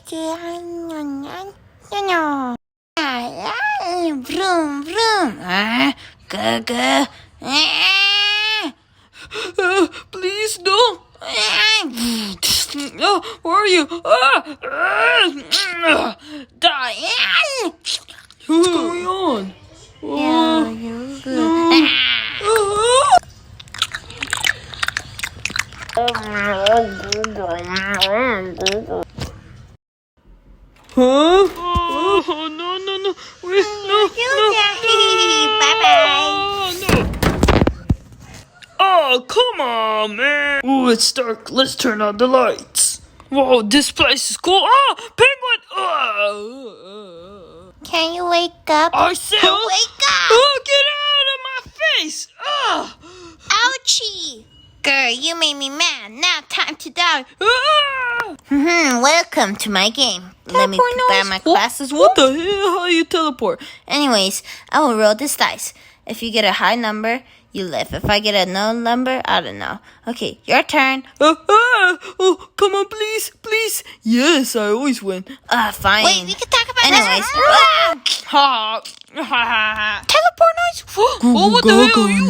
Vroom, vroom. Go. Please don't. Where are you? Diane! What's going on? Yeah, you're good. Huh? Oh, no. Wait, no. Bye-bye. No. Oh, come on, man. Oh, it's dark. Let's turn on the lights. Whoa, this place is cool. Oh, penguin. Can you wake up? I said, Wake up! Oh, get out of my face. Ouchie! Girl, you made me mad. Now time to die. Ah! Welcome to my game. Let me prepare my glasses. What the hell? How you teleport? Anyways, I will roll this dice. If you get a high number, you live. If I get a no number, I don't know. Okay, your turn. Oh, come on, please. Yes, I always win. Fine. Wait, we can talk about Anyways. teleport noise. Oh, what the hell are you?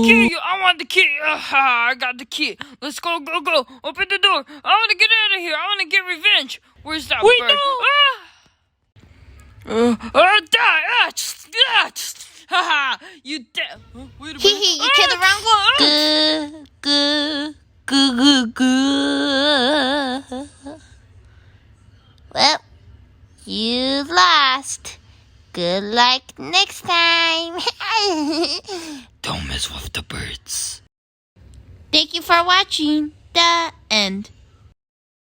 Key. I want the key. I got the key. Let's go. Open the door. I want to get out of here. I want to get revenge. Where's that bird? Die. Haha, you dead. Wait a minute. You killed the wrong one. Well, you lost. Good luck next time. Don't mess with the birds. Thank you for watching. The end.